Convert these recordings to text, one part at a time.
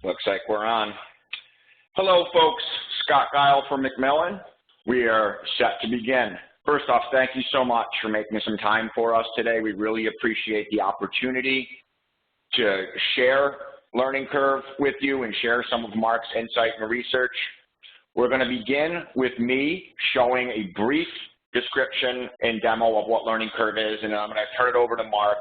Looks like we're on. Hello, folks. Scott Guile from Macmillan. We are set to begin. First off, thank you so much for making some time for us today. We really appreciate the opportunity to share LearningCurve with you and share some of Mark's insight and research. We're going to begin with me showing a brief description and demo of what LearningCurve is, and then I'm going to turn it over to Mark,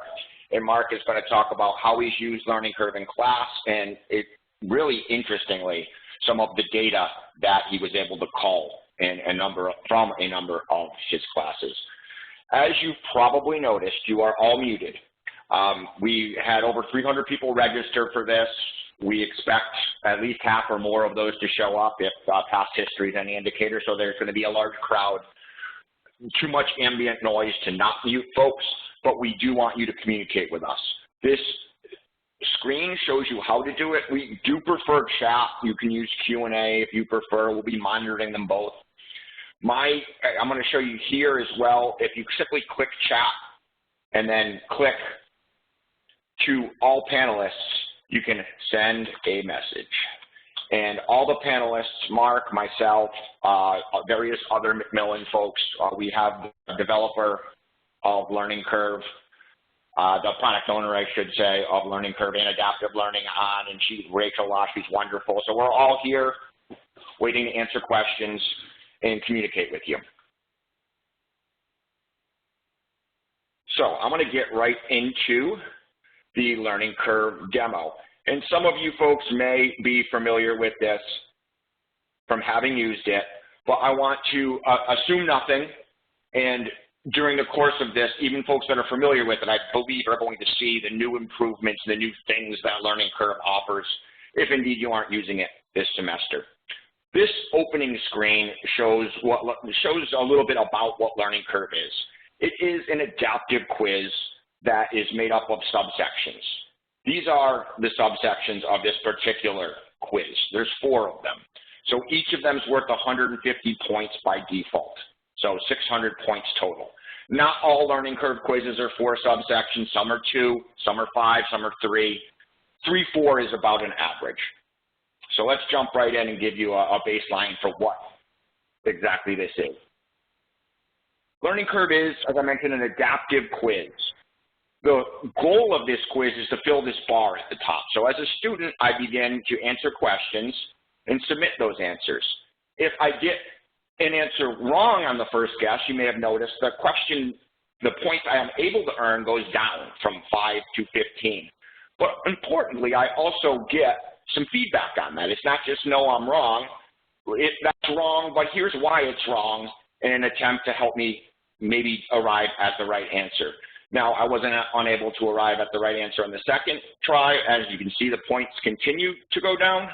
and Mark is going to talk about how he's used LearningCurve in class, and it really interestingly, some of the data that he was able to cull from a number of his classes. As you've probably noticed, you are all muted. We had over 300 people register for this. We expect at least half or more of those to show up if past history is any indicator, so there's going to be a large crowd. Too much ambient noise to not mute folks, but we do want you to communicate with us. This screen shows you how to do it. We do prefer chat. You can use Q&A if you prefer. We'll be monitoring them both. I'm going to show you here as well. If you simply click chat and then click to all panelists, you can send a message. And all the panelists, Mark, myself, various other Macmillan folks, we have the developer of LearningCurve, the product owner, I should say, of LearningCurve and Adaptive Learning on, and Rachel Losh, she's wonderful. So we're all here waiting to answer questions and communicate with you. So I'm going to get right into the LearningCurve demo. And some of you folks may be familiar with this from having used it, but I want to assume nothing. And during the course of this, even folks that are familiar with it, I believe are going to see the new improvements, the new things that LearningCurve offers, if indeed you aren't using it this semester. This opening screen shows a little bit about what LearningCurve is. It is an adaptive quiz that is made up of subsections. These are the subsections of this particular quiz. There's 4 of them. So each of them is worth 150 points by default. So 600 points total. Not all LearningCurve quizzes are 4 subsections. Some are 2, some are 5, some are 3. 3, 4 is about an average. So let's jump right in and give you a baseline for what exactly this is. LearningCurve is, as I mentioned, an adaptive quiz. The goal of this quiz is to fill this bar at the top. So as a student, I begin to answer questions and submit those answers. If I get an answer wrong on the first guess, you may have noticed the points I am able to earn goes down from 5 to 15. But importantly, I also get some feedback on that. It's not just, no, I'm wrong. That's wrong, but here's why it's wrong, in an attempt to help me maybe arrive at the right answer. Now, I wasn't unable to arrive at the right answer on the second try. As you can see, the points continue to go down.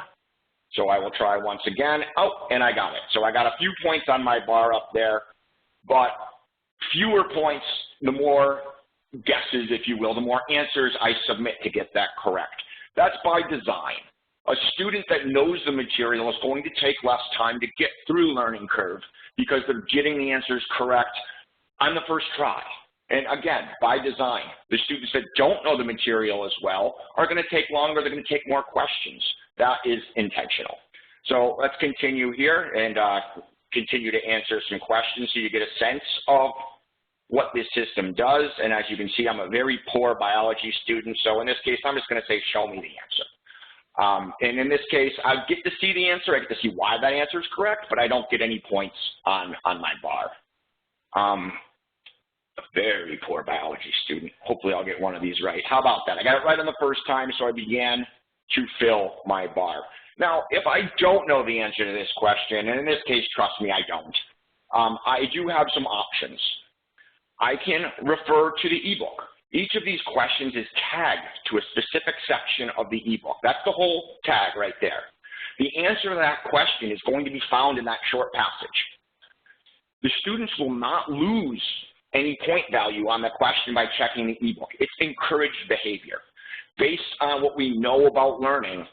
So I will try once again. Oh, and I got it. So I got a few points on my bar up there, but fewer points, the more guesses, if you will, the more answers I submit to get that correct. That's by design. A student that knows the material is going to take less time to get through LearningCurve because they're getting the answers correct on the first try. And again, by design, the students that don't know the material as well are going to take longer, they're going to take more questions. That is intentional. So let's continue here and continue to answer some questions so you get a sense of what this system does. And as you can see, I'm a very poor biology student. So in this case, I'm just going to say, show me the answer. And in this case, I get to see the answer. I get to see why that answer is correct, but I don't get any points on my bar. A very poor biology student. Hopefully I'll get one of these right. How about that? I got it right on the first time, so I began to fill my bar. Now, if I don't know the answer to this question, and in this case, trust me, I don't, I do have some options. I can refer to the ebook. Each of these questions is tagged to a specific section of the ebook. That's the whole tag right there. The answer to that question is going to be found in that short passage. The students will not lose any point value on the question by checking the ebook. It's encouraged behavior. Based on what we know about learning,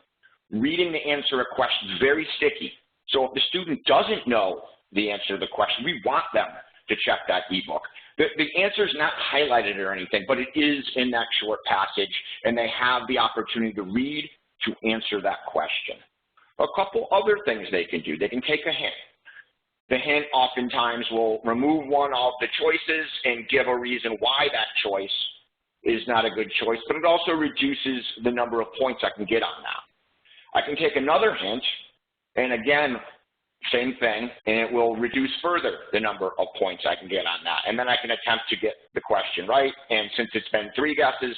reading the answer of a question is very sticky. So if the student doesn't know the answer to the question, we want them to check that ebook. The answer is not highlighted or anything, but it is in that short passage, and they have the opportunity to read, to answer that question. A couple other things they can do. They can take a hint. The hint oftentimes will remove one of the choices and give a reason why that choice is not a good choice, but it also reduces the number of points I can get on that. I can take another hint, and again, same thing, and it will reduce further the number of points I can get on that. And then I can attempt to get the question right, and since it's been 3 guesses,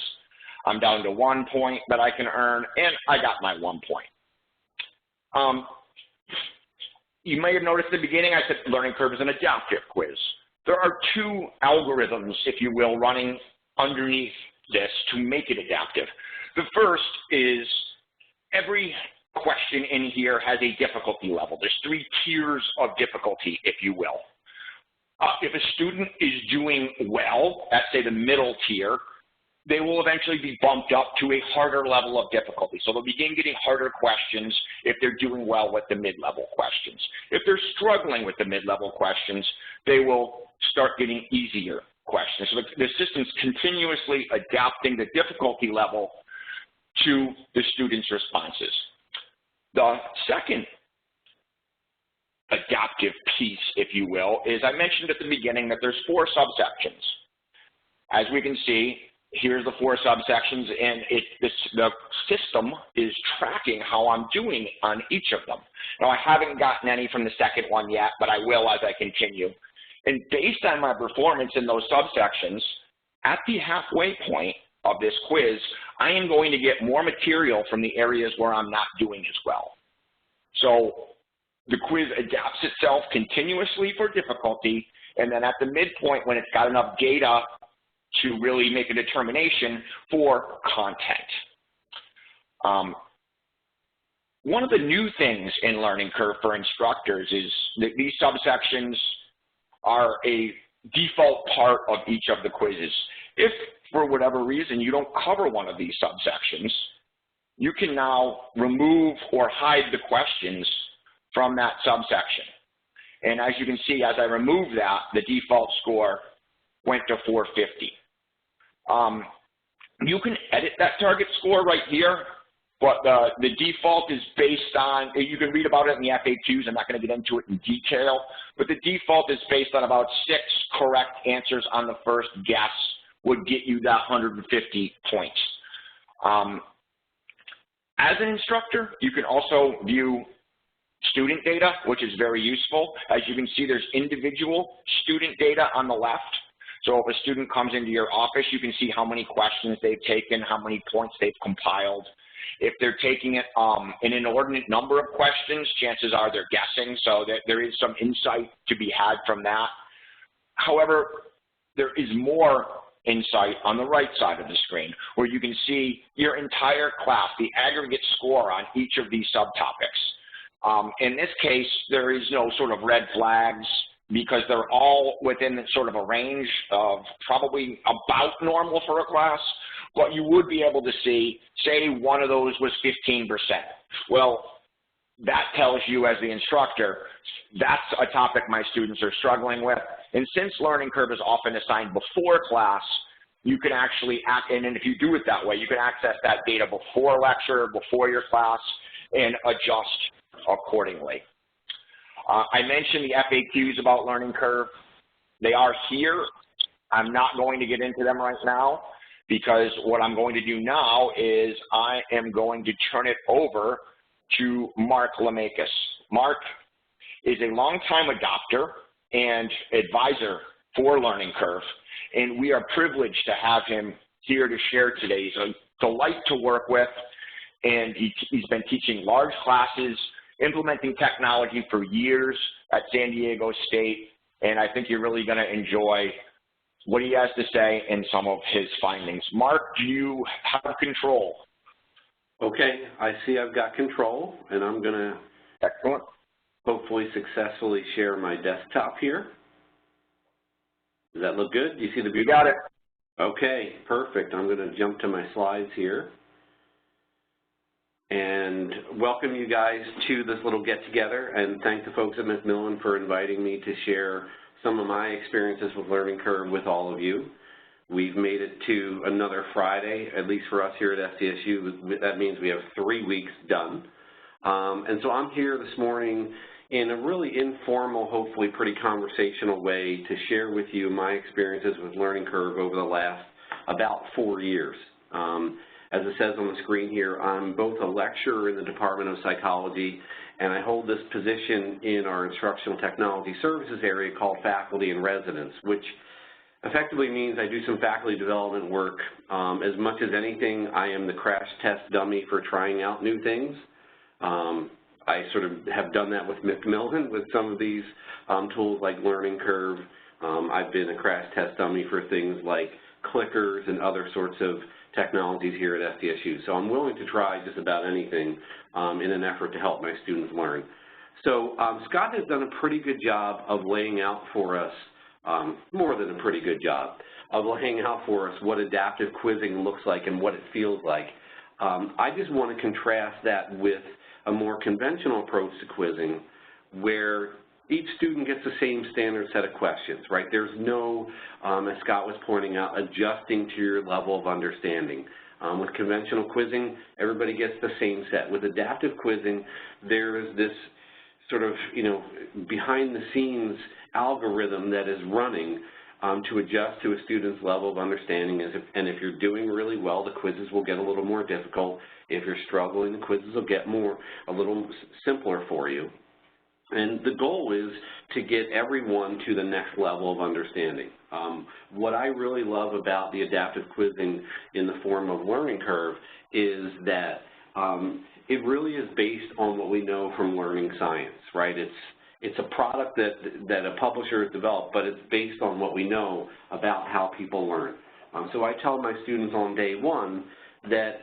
I'm down to 1 point that I can earn, and I got my 1 point. You may have noticed at the beginning I said LearningCurve is an adaptive quiz. There are 2 algorithms, if you will, running underneath this to make it adaptive. The first is every question in here has a difficulty level. There's 3 tiers of difficulty, if you will. If a student is doing well at, say, the middle tier, they will eventually be bumped up to a harder level of difficulty. So they'll begin getting harder questions if they're doing well with the mid-level questions. If they're struggling with the mid-level questions, they will start getting easier questions. So the system's continuously adapting the difficulty level to the student's responses. The second adaptive piece, if you will, is I mentioned at the beginning that there's 4 subsections. As we can see, here's the 4 subsections, and the system is tracking how I'm doing on each of them. Now, I haven't gotten any from the second one yet, but I will as I continue. And based on my performance in those subsections, at the halfway point of this quiz, I am going to get more material from the areas where I'm not doing as well. So the quiz adapts itself continuously for difficulty, and then at the midpoint, when it's got enough data to really make a determination for content. One of the new things in LearningCurve for instructors is that these subsections are a default part of each of the quizzes. If, for whatever reason, you don't cover one of these subsections, you can now remove or hide the questions from that subsection. And as you can see, as I remove that, the default score went to 450. You can edit that target score right here, but the default is based on, you can read about it in the FAQs, I'm not going to get into it in detail, but the default is based on about 6 correct answers on the first guess would get you that 150 points. As an instructor, you can also view student data, which is very useful. As you can see, there's individual student data on the left. So if a student comes into your office, you can see how many questions they've taken, how many points they've compiled. If they're taking it an inordinate number of questions, chances are they're guessing, so that there is some insight to be had from that. However, there is more insight on the right side of the screen, where you can see your entire class, the aggregate score on each of these subtopics. In this case, there is no sort of red flags, because they're all within sort of a range of probably about normal for a class, but you would be able to see, say one of those was 15%. Well, that tells you as the instructor, that's a topic my students are struggling with. And since LearningCurve is often assigned before class, you can actually, and if you do it that way, you can access that data before lecture, before your class, and adjust accordingly. I mentioned the FAQs about LearningCurve. They are here. I'm not going to get into them right now, because what I'm going to do now is I am going to turn it over to Mark Laumakis. Mark is a longtime adopter and advisor for LearningCurve, and we are privileged to have him here to share today. He's a delight to work with, and he's been teaching large classes, implementing technology for years at San Diego State, and I think you're really going to enjoy what he has to say and some of his findings. Mark, do you have control? Okay, I see I've got control, and I'm going to hopefully successfully share my desktop here. Does that look good? Do you see the beautiful? You got it. Okay, perfect. I'm going to jump to my slides here and welcome you guys to this little get-together, and thank the folks at Macmillan for inviting me to share some of my experiences with LearningCurve with all of you. We've made it to another Friday, at least for us here at SDSU. That means we have 3 weeks done. And so I'm here this morning in a really informal, hopefully pretty conversational way to share with you my experiences with LearningCurve over the last about 4 years. As it says on the screen here, I'm both a lecturer in the Department of Psychology, and I hold this position in our Instructional Technology Services area called Faculty in Residence, which effectively means I do some faculty development work. As much as anything, I am the crash test dummy for trying out new things. I sort of have done that with Macmillan with some of these tools like LearningCurve. I've been a crash test dummy for things like clickers and other sorts of technologies here at SDSU. So I'm willing to try just about anything in an effort to help my students learn. So Scott has done a pretty good job of laying out for us, more than a pretty good job, of laying out for us what adaptive quizzing looks like and what it feels like. I just want to contrast that with a more conventional approach to quizzing where each student gets the same standard set of questions, right? There's no, as Scott was pointing out, adjusting to your level of understanding. With conventional quizzing, everybody gets the same set. With adaptive quizzing, there is this sort of, behind-the-scenes algorithm that is running to adjust to a student's level of understanding. And if you're doing really well, the quizzes will get a little more difficult. If you're struggling, the quizzes will get a little simpler for you. And the goal is to get everyone to the next level of understanding. What I really love about the adaptive quizzing in the form of LearningCurve is that it really is based on what we know from learning science, right? It's a product that a publisher has developed, but it's based on what we know about how people learn. So I tell my students on day one that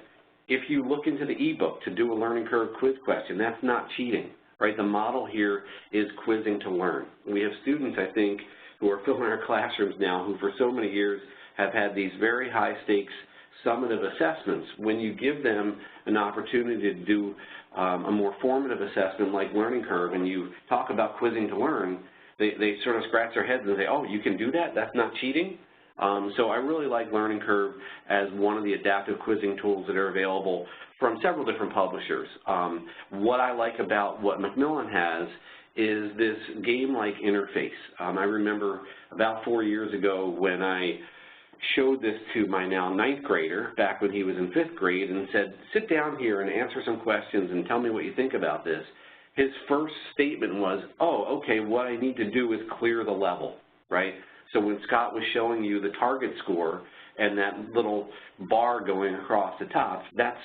if you look into the ebook to do a LearningCurve quiz question, that's not cheating, right? The model here is quizzing to learn. We have students, I think, who are filling our classrooms now who for so many years have had these very high stakes summative assessments. When you give them an opportunity to do a more formative assessment like LearningCurve and you talk about quizzing to learn, they sort of scratch their heads and say, oh, you can do that? That's not cheating? So I really like LearningCurve as one of the adaptive quizzing tools that are available from several different publishers. What I like about what Macmillan has is this game-like interface. I remember about 4 years ago when I showed this to my now 9th grader back when he was in 5th grade and said, sit down here and answer some questions and tell me what you think about this. His first statement was, oh, okay, what I need to do is clear the level, right? So when Scott was showing you the target score and that little bar going across the top, that's,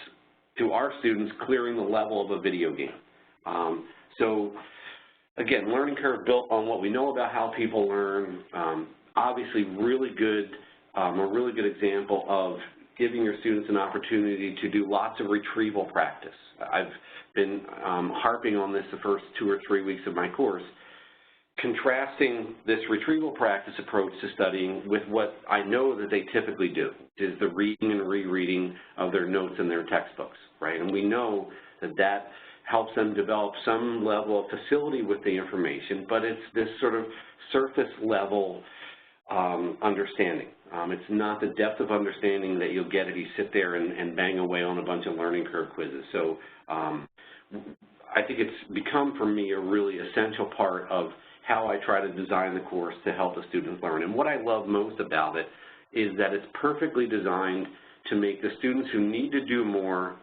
to our students, clearing the level of a video game. So again, LearningCurve built on what we know about how people learn, obviously really good, a really good example of giving your students an opportunity to do lots of retrieval practice. I've been harping on this the first 2 or 3 weeks of my course, contrasting this retrieval practice approach to studying with what I know that they typically do, is the reading and rereading of their notes in their textbooks, right? And we know that that helps them develop some level of facility with the information, but it's this sort of surface level understanding. It's not the depth of understanding that you'll get if you sit there and bang away on a bunch of LearningCurve quizzes. So I think it's become for me a really essential part of how I try to design the course to help the students learn. And what I love most about it is that it's perfectly designed to make the students who need to do more,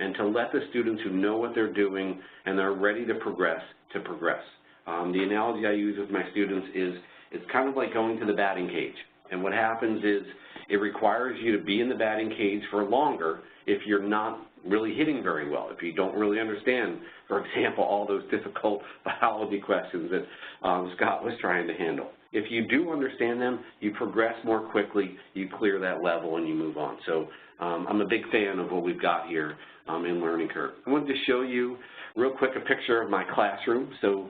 and to let the students who know what they're doing and are ready to progress, The analogy I use with my students is it's kind of like going to the batting cage. And what happens is it requires you to be in the batting cage for longer if you're not really hitting very well, if you don't really understand, for example, all those difficult biology questions that Scott was trying to handle. If you do understand them, you progress more quickly, you clear that level, and you move on. So I'm a big fan of what we've got here in LearningCurve. I wanted to show you real quick a picture of my classroom. So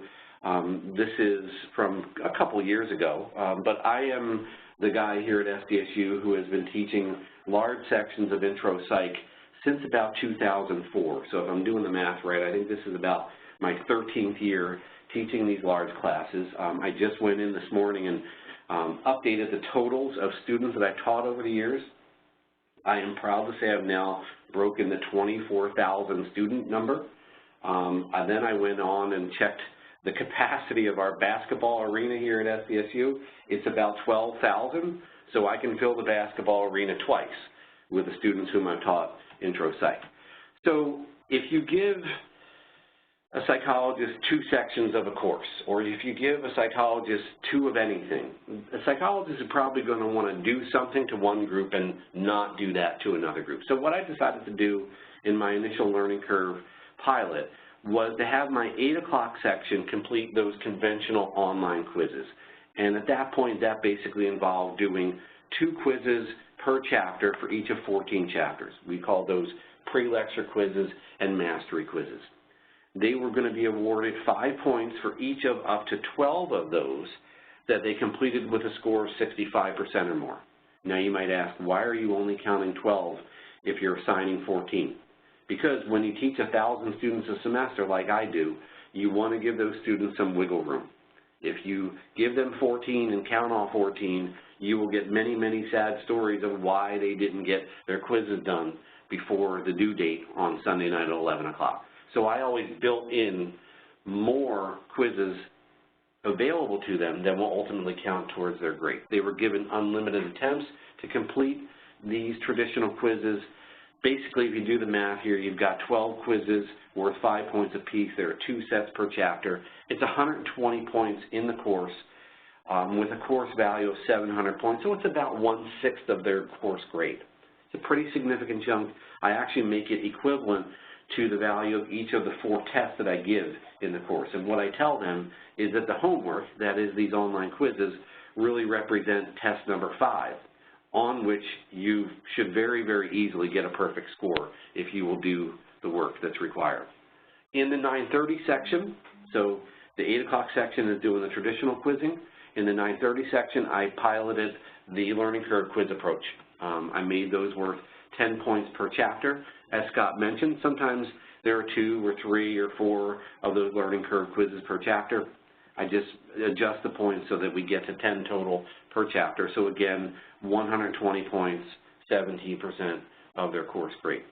this is from a couple years ago, but I am the guy here at SDSU who has been teaching large sections of intro psych since about 2004. So if I'm doing the math right, I think this is about my 13th year teaching these large classes. I just went in this morning and updated the totals of students that I've taught over the years. I am proud to say I've now broken the 24,000 student number. And then I went on and checked the capacity of our basketball arena here at SDSU. It's about 12,000, so I can fill the basketball arena twice with the students whom I've taught Intro Psych. So if you give a psychologist 2 sections of a course, or if you give a psychologist 2 of anything, a psychologist is probably going to want to do something to one group and not do that to another group. So what I decided to do in my initial learning curve pilot was to have my 8 o'clock section complete those conventional online quizzes. And at that point, that basically involved doing 2 quizzes per chapter for each of 14 chapters. We call those pre-lecture quizzes and mastery quizzes. They were going to be awarded 5 points for each of up to 12 of those that they completed with a score of 65% or more. Now you might ask, why are you only counting 12 if you're assigning 14? Because when you teach 1,000 students a semester like I do, you want to give those students some wiggle room. If you give them 14 and count all 14, you will get many, many sad stories of why they didn't get their quizzes done before the due date on Sunday night at 11 o'clock. So I always built in more quizzes available to them that will ultimately count towards their grade. They were given unlimited attempts to complete these traditional quizzes. Basically, if you do the math here, you've got 12 quizzes worth 5 points apiece. There are 2 sets per chapter. It's 120 points in the course with a course value of 700 points. So it's about 1/6 of their course grade. It's a pretty significant chunk. I actually make it equivalent to the value of each of the 4 tests that I give in the course. And what I tell them is that the homework, that is these online quizzes, really represent test number 5, on which you should very, very easily get a perfect score if you will do the work that's required. In the 9:30 section, so the 8 o'clock section is doing the traditional quizzing. In the 9:30 section, I piloted the learning curve quiz approach. I made those worth 10 points per chapter. As Scott mentioned, sometimes there are 2 or 3 or 4 of those learning curve quizzes per chapter. I just adjust the points so that we get to 10 total per chapter. So again, 120 points, 17% of their course grade.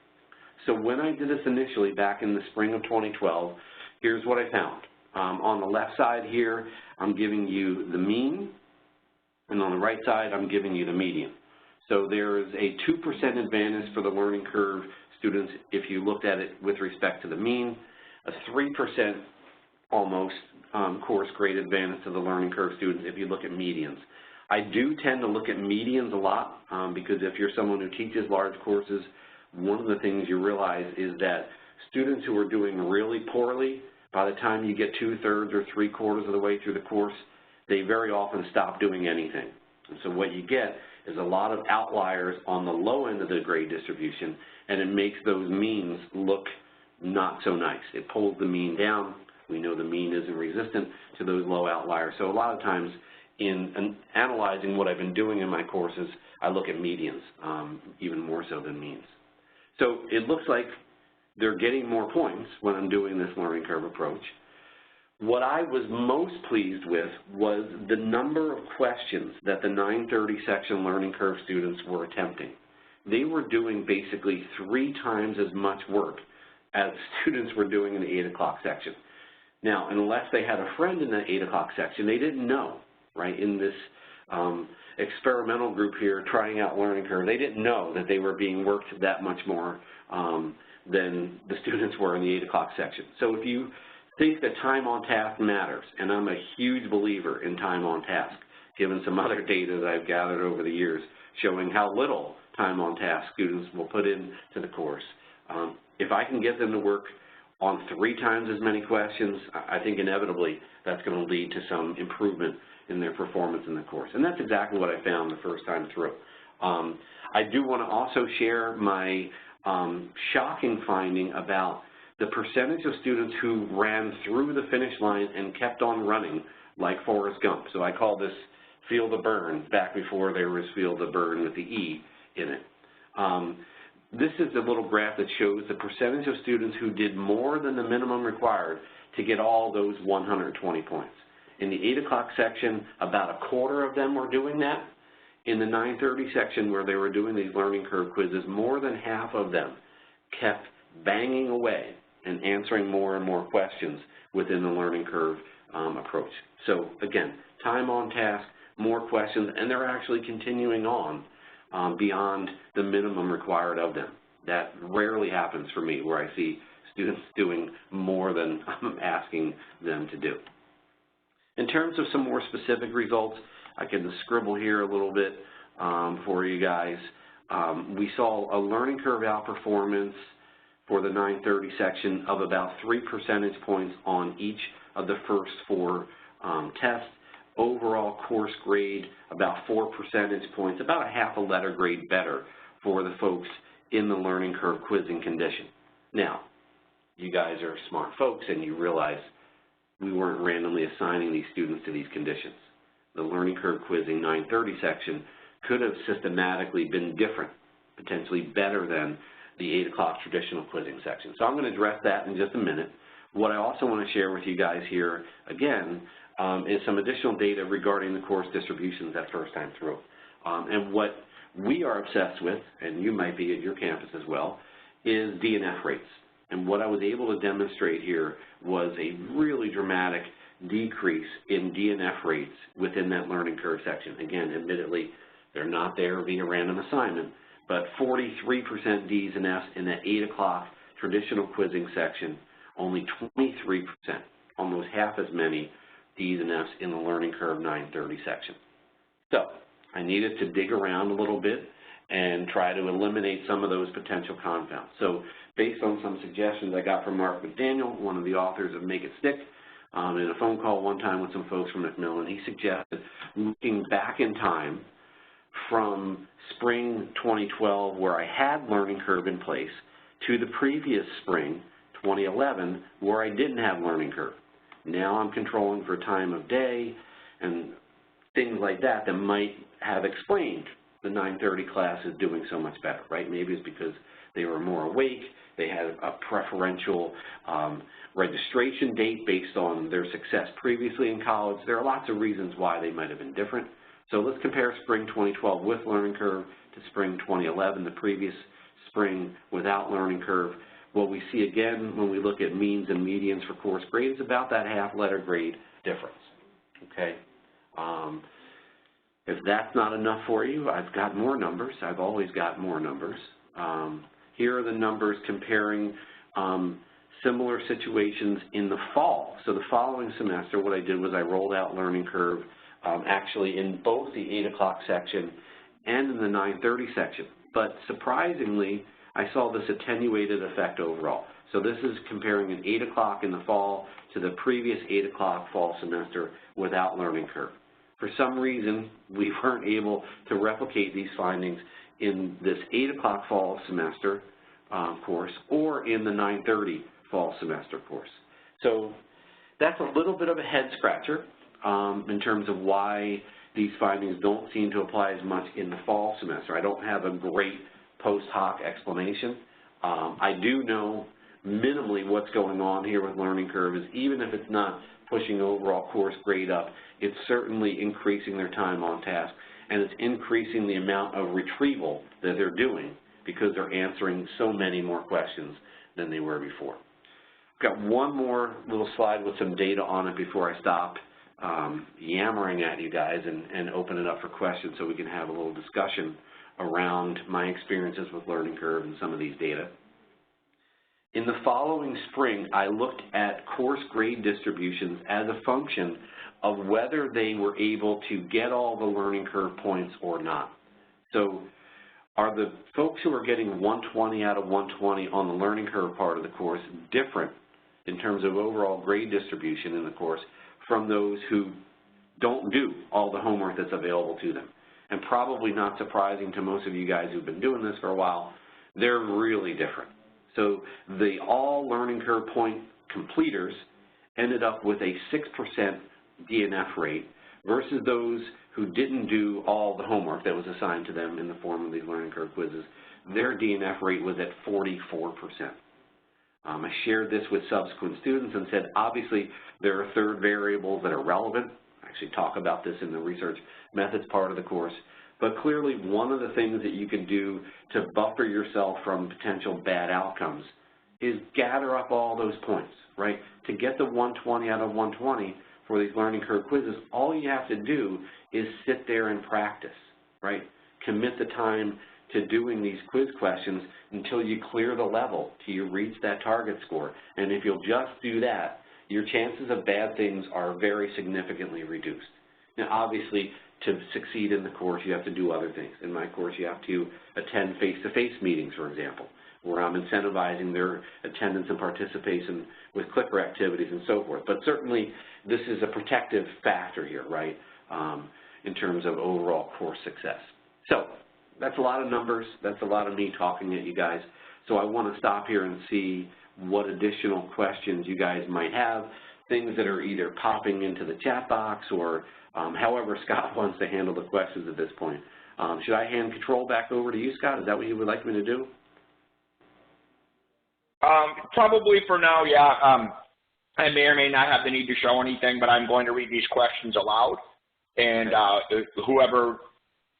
So when I did this initially back in the spring of 2012, here's what I found. On the left side here, I'm giving you the mean, and on the right side, I'm giving you the median. So there is a 2% advantage for the learning curve students if you looked at it with respect to the mean, a 3% almost course grade advantage to the learning curve students if you look at medians. I do tend to look at medians a lot because if you're someone who teaches large courses, one of the things you realize is that students who are doing really poorly, by the time you get 2/3 or 3/4 of the way through the course, they very often stop doing anything. And so what you get is a lot of outliers on the low end of the grade distribution, and it makes those means look not so nice. It pulls the mean down. We know the mean isn't resistant to those low outliers. So a lot of times in analyzing what I've been doing in my courses, I look at medians, even more so than means. So it looks like they're getting more points when I'm doing this learning curve approach. What I was most pleased with was the number of questions that the 9:30 section learning curve students were attempting. They were doing basically 3 times as much work as students were doing in the 8 o'clock section. Now, unless they had a friend in the 8 o'clock section, they didn't know, right? In this experimental group here trying out learning curve, they didn't know that they were being worked that much more than the students were in the 8 o'clock section. So if you think that time on task matters, and I'm a huge believer in time on task, given some other data that I've gathered over the years showing how little time on task students will put into the course. If I can get them to work on 3 times as many questions, I think inevitably that's going to lead to some improvement in their performance in the course. And that's exactly what I found the first time through. I do want to also share my shocking finding about the percentage of students who ran through the finish line and kept on running like Forrest Gump. So I call this Feel the Burn, back before there was Feel the Burn with the E in it. This is a little graph that shows the percentage of students who did more than the minimum required to get all those 120 points. In the 8 o'clock section, about a quarter of them were doing that. In the 9:30 section where they were doing these learning curve quizzes, more than half of them kept banging away and answering more and more questions within the learning curve approach. So again, time on task, more questions, and they're actually continuing on beyond the minimum required of them. That rarely happens for me, where I see students doing more than I'm asking them to do. In terms of some more specific results, I can scribble here a little bit for you guys. We saw a learning curve outperformance for the 9:30 section of about 3 percentage points on each of the first 4 tests. Overall course grade, about 4 percentage points, about a half a letter grade better for the folks in the learning curve quizzing condition. Now, you guys are smart folks and you realize we weren't randomly assigning these students to these conditions. The learning curve quizzing 9:30 section could have systematically been different, potentially better than the 8 o'clock traditional quizzing section. So I'm going to address that in just a minute. What I also want to share with you guys here, again, is some additional data regarding the course distributions that first time through. And what we are obsessed with, and you might be at your campus as well, is DNF rates. And what I was able to demonstrate here was a really dramatic decrease in DNF rates within that learning curve section. Again, admittedly, they're not there via random assignment, but 43% Ds and Fs in that 8 o'clock traditional quizzing section, only 23%, almost half as many Ds and Fs in the learning curve 9:30 section. So I needed to dig around a little bit and try to eliminate some of those potential confounds. So based on some suggestions I got from Mark McDaniel, one of the authors of Make It Stick, in a phone call one time with some folks from Macmillan, he suggested looking back in time from spring 2012, where I had learning curve in place, to the previous spring, 2011, where I didn't have learning curve. Now I'm controlling for time of day and things like that that might have explained the 9:30 class is doing so much better, right? Maybe it's because they were more awake, they had a preferential registration date based on their success previously in college. There are lots of reasons why they might have been different. So let's compare spring 2012 with learning curve to spring 2011, the previous spring without learning curve. What we see again when we look at means and medians for course grade is about that half letter grade difference, okay? If that's not enough for you, I've got more numbers. I've always got more numbers. Here are the numbers comparing similar situations in the fall. So the following semester, what I did was I rolled out learning curve actually in both the 8 o'clock section and in the 9:30 section. But surprisingly, I saw this attenuated effect overall. So this is comparing an 8 o'clock in the fall to the previous 8 o'clock fall semester without learning curve. For some reason, we weren't able to replicate these findings in this 8 o'clock fall semester course or in the 9:30 fall semester course. So that's a little bit of a head scratcher in terms of why these findings don't seem to apply as much in the fall semester. I don't have a great post hoc explanation. I do know minimally what's going on here with learning curve is even if it's not pushing overall course grade up, it's certainly increasing their time on task, and it's increasing the amount of retrieval that they're doing because they're answering so many more questions than they were before. I've got one more little slide with some data on it before I stop yammering at you guys and open it up for questions so we can have a little discussion around my experiences with learning curve and some of these data. In the following spring, I looked at course grade distributions as a function of whether they were able to get all the learning curve points or not. So are the folks who are getting 120 out of 120 on the learning curve part of the course different in terms of overall grade distribution in the course from those who don't do all the homework that's available to them? And probably not surprising to most of you guys who've been doing this for a while, they're really different. So the all learning curve point completers ended up with a 6% DNF rate versus those who didn't do all the homework that was assigned to them in the form of these learning curve quizzes. Their DNF rate was at 44%. I shared this with subsequent students and said, obviously, there are third variables that are relevant. I actually talk about this in the research methods part of the course. But clearly, one of the things that you can do to buffer yourself from potential bad outcomes is gather up all those points, right? To get the 120 out of 120 for these learning curve quizzes, all you have to do is sit there and practice, right? Commit the time to doing these quiz questions until you clear the level, till you reach that target score. And if you'll just do that, your chances of bad things are very significantly reduced. Now, obviously, to succeed in the course, you have to do other things. In my course, you have to attend face-to-face meetings, for example, where I'm incentivizing their attendance and participation with clicker activities and so forth. But certainly, this is a protective factor here, right, in terms of overall course success. So that's a lot of numbers. That's a lot of me talking at you guys. So I want to stop here and see what additional questions you guys might have, things that are either popping into the chat box or however Scott wants to handle the questions at this point. Should I hand control back over to you, Scott? Is that what you would like me to do? Probably for now, yeah. I may or may not have the need to show anything, but I'm going to read these questions aloud, and whoever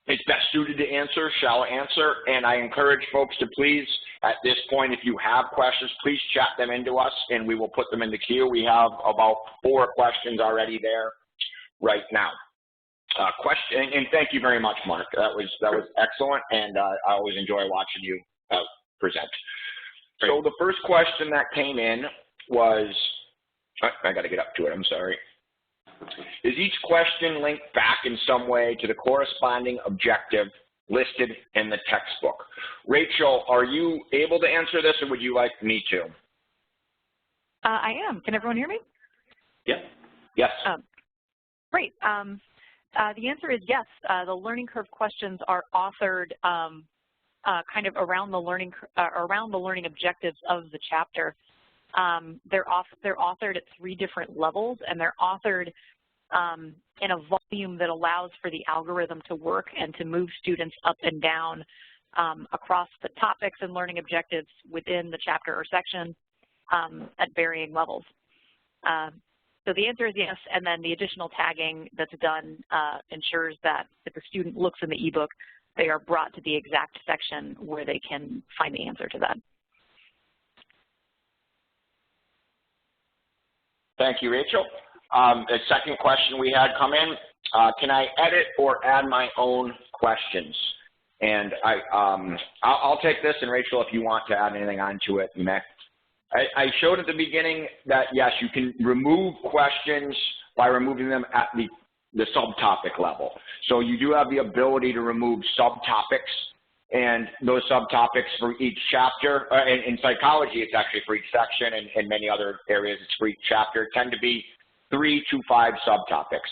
is best suited to answer shall answer. And I encourage folks to please, at this point, if you have questions, please chat them into us, and we will put them in the queue. We have about 4 questions already there right now. And thank you very much, Mark. That was excellent, and I always enjoy watching you present. So the first question that came in was, I got to get up to it, I'm sorry. Is each question linked back in some way to the corresponding objective listed in the textbook? Rachel, are you able to answer this, or would you like me to? I am. Can everyone hear me? Yep. Yes. Great. The answer is yes. The learning curve questions are authored kind of around the learning objectives of the chapter. They're authored at 3 different levels, and they're authored in a volume that allows for the algorithm to work and to move students up and down across the topics and learning objectives within the chapter or section at varying levels. So the answer is yes, and then the additional tagging that's done ensures that if the student looks in the ebook, they are brought to the exact section where they can find the answer to that. Thank you, Rachel. The second question we had come in, can I edit or add my own questions? And I'll take this, and Rachel, if you want to add anything onto it, you may. I showed at the beginning that, yes, you can remove questions by removing them at the subtopic level. So you do have the ability to remove subtopics, and those subtopics for each chapter. In psychology, it's actually for each section, and in many other areas, it's for each chapter. Tend to be 3 to 5 subtopics.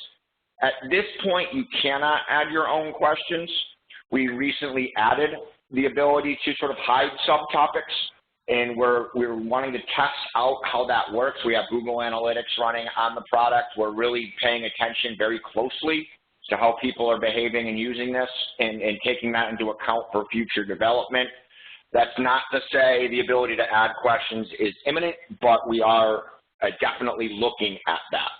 At this point, you cannot add your own questions. We recently added the ability to sort of hide subtopics, and we're wanting to test out how that works. We have Google Analytics running on the product. We're really paying attention very closely to how people are behaving and using this, and taking that into account for future development. That's not to say the ability to add questions is imminent, but we are definitely looking at that.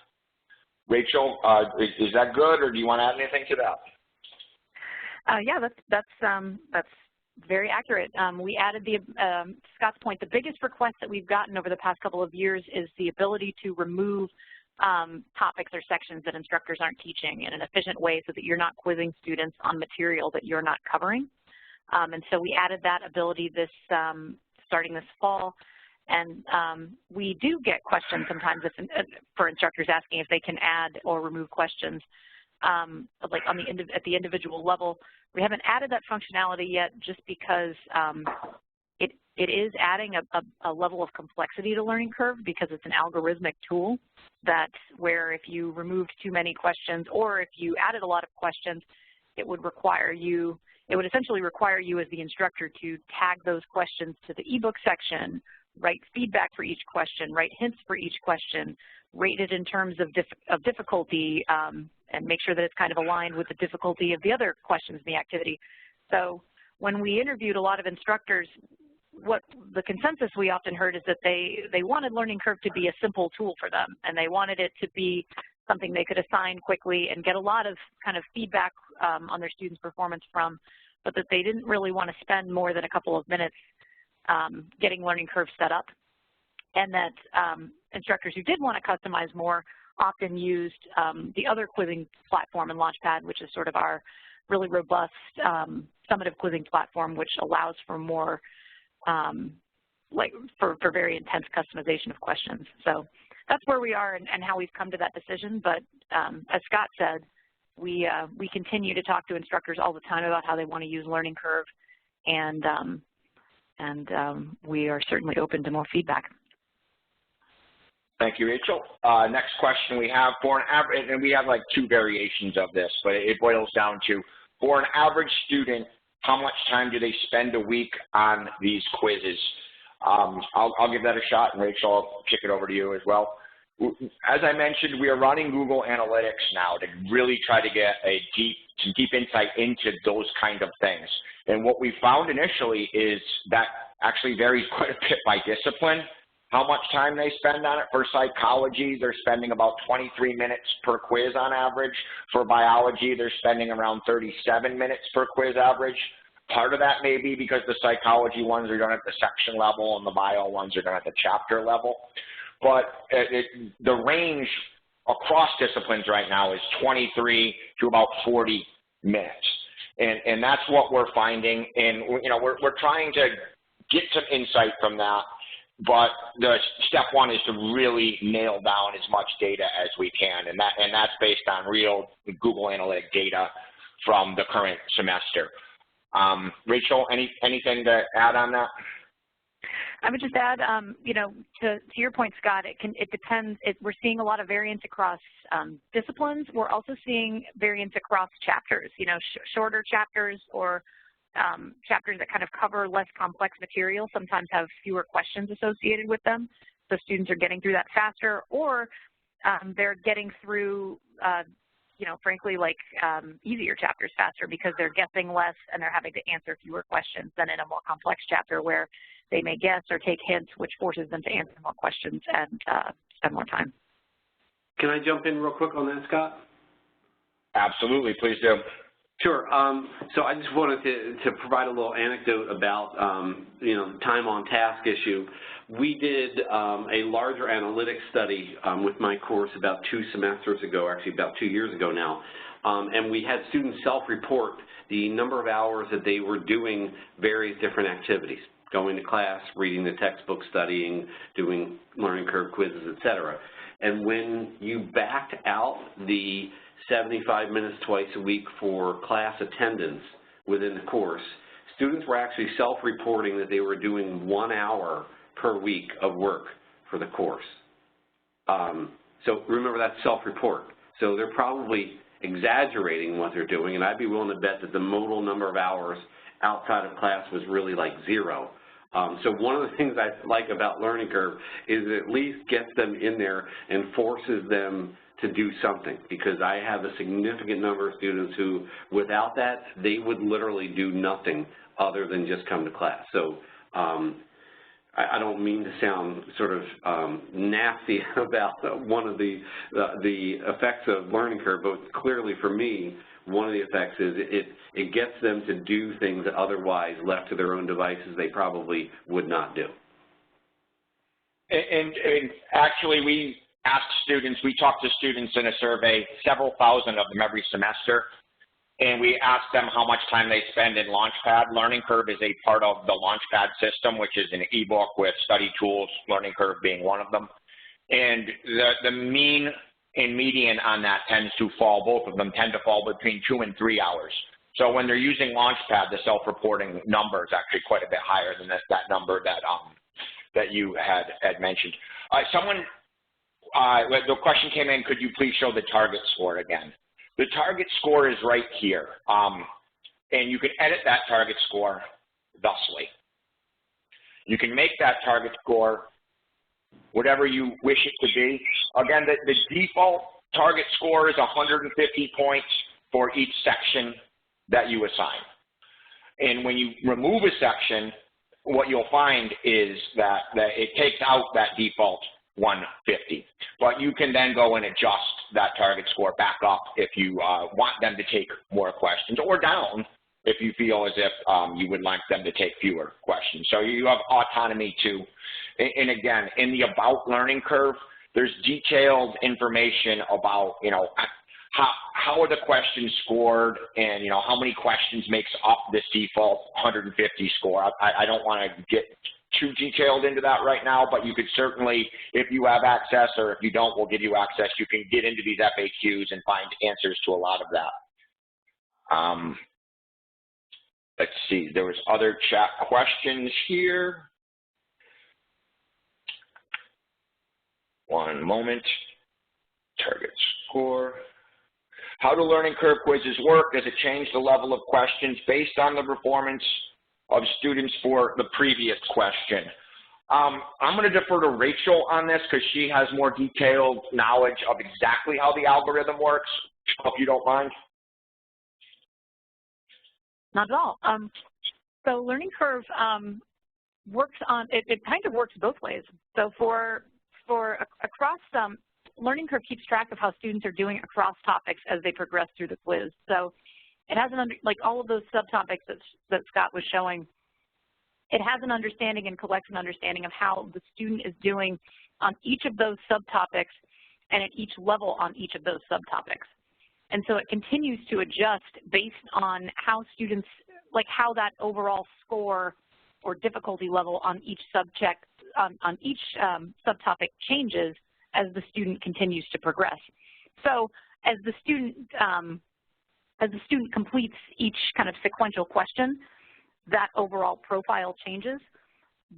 Rachel, is that good, or do you want to add anything to that? Yeah, that's very accurate. We added Scott's point, the biggest request that we've gotten over the past couple of years is the ability to remove topics or sections that instructors aren't teaching in an efficient way so that you're not quizzing students on material that you're not covering. And so we added that ability starting this fall. And we do get questions sometimes for instructors asking if they can add or remove questions, like at the individual level. We haven't added that functionality yet just because it is adding a level of complexity to LearningCurve, because it's an algorithmic tool where if you removed too many questions or if you added a lot of questions, it would essentially require you as the instructor to tag those questions to the ebook section, write feedback for each question, write hints for each question, rate it in terms of difficulty, and make sure that it's kind of aligned with the difficulty of the other questions in the activity. So when we interviewed a lot of instructors, what the consensus we often heard is that they wanted LearningCurve to be a simple tool for them, and they wanted it to be something they could assign quickly and get a lot of kind of feedback on their students' performance from, but that they didn't really want to spend more than a couple of minutes getting LearningCurve set up, and that instructors who did want to customize more often used the other quizzing platform in Launchpad, which is sort of our really robust summative quizzing platform, which allows for more, for very intense customization of questions. So that's where we are and how we've come to that decision. But as Scott said, we continue to talk to instructors all the time about how they want to use LearningCurve, and we are certainly open to more feedback. Thank you, Rachel. Next question we have, for an average, and we have like two variations of this, but it boils down to, for an average student, how much time do they spend a week on these quizzes? I'll give that a shot, and Rachel, I'll kick it over to you as well. As I mentioned, we are running Google Analytics now to really try to get some deep insight into those kind of things. And what we found initially is that actually varies quite a bit by discipline. How much time they spend on it. For psychology, they're spending about 23 minutes per quiz on average. For biology, they're spending around 37 minutes per quiz average. Part of that may be because the psychology ones are done at the section level and the bio ones are done at the chapter level. But the range across disciplines right now is 23 to about 40 minutes. And that's what we're finding. And we're trying to get some insight from that. But the step one is to really nail down as much data as we can, and that's based on real Google Analytic data from the current semester. Rachel, anything to add on that? I would just add, to your point, Scott, it depends. We're seeing a lot of variance across disciplines. We're also seeing variance across chapters. Shorter chapters or chapters that kind of cover less complex material sometimes have fewer questions associated with them. So students are getting through that faster, or they're getting through, frankly, easier chapters faster because they're guessing less and they're having to answer fewer questions than in a more complex chapter where they may guess or take hints, which forces them to answer more questions and spend more time. Can I jump in real quick on that, Scott? Absolutely, please do. Sure. So I just wanted to provide a little anecdote about, time on task issue. We did a larger analytics study with my course about 2 semesters ago, actually about 2 years ago now, and we had students self-report the number of hours that they were doing various different activities, going to class, reading the textbook, studying, doing LearningCurve quizzes, et cetera. And when you backed out the 75 minutes twice a week for class attendance within the course, students were actually self-reporting that they were doing 1 hour per week of work for the course. So remember, that's self-report. So they're probably exaggerating what they're doing, and I'd be willing to bet that the modal number of hours outside of class was really like 0. So one of the things I like about LearningCurve is it at least gets them in there and forces them to do something, because I have a significant number of students who, without that, they would literally do nothing other than just come to class. So I don't mean to sound sort of nasty about one of the effects of LearningCurve, but clearly for me, one of the effects is it gets them to do things that otherwise, left to their own devices, they probably would not do. And actually, we talk to students in a survey, several thousand of them every semester, and we ask them how much time they spend in Launchpad. LearningCurve is a part of the Launchpad system, which is an ebook with study tools, LearningCurve being one of them. And the mean and median on that tends to fall, both of them tend to fall between 2 and 3 hours. So when they're using Launchpad, the self-reporting number is actually quite a bit higher than that number that you had mentioned. The question came in, could you please show the target score again? The target score is right here, and you can edit that target score thusly. You can make that target score whatever you wish it to be. Again, the default target score is 150 points for each section that you assign. And when you remove a section, what you'll find is that it takes out that default 150. But you can then go and adjust that target score back up if you want them to take more questions, or down if you feel as if you would like them to take fewer questions. So you have autonomy too. And again, in the About Learning Curve, there's detailed information about, how are the questions scored, and, how many questions makes up this default 150 score. I don't want to get too detailed into that right now, but you could certainly, if you have access, or if you don't, we'll give you access. You can get into these FAQs and find answers to a lot of that. Let's see, there was other chat questions here. One moment. Target score. How do learning curve quizzes work? Does it change the level of questions based on the performance of students for the previous question? I'm going to defer to Rachel on this because she has more detailed knowledge of exactly how the algorithm works, if you don't mind. Not at all. So learning curve works on, it kind of works both ways. So for across learning curve keeps track of how students are doing across topics as they progress through the quiz. So it has like all of those subtopics that Scott was showing, it has an understanding and collects an understanding of how the student is doing on each of those subtopics and at each level on each of those subtopics. And so it continues to adjust based on how students, like how that overall score or difficulty level on each subject, on each subtopic changes as the student continues to progress. So as the student completes each kind of sequential question, that overall profile changes,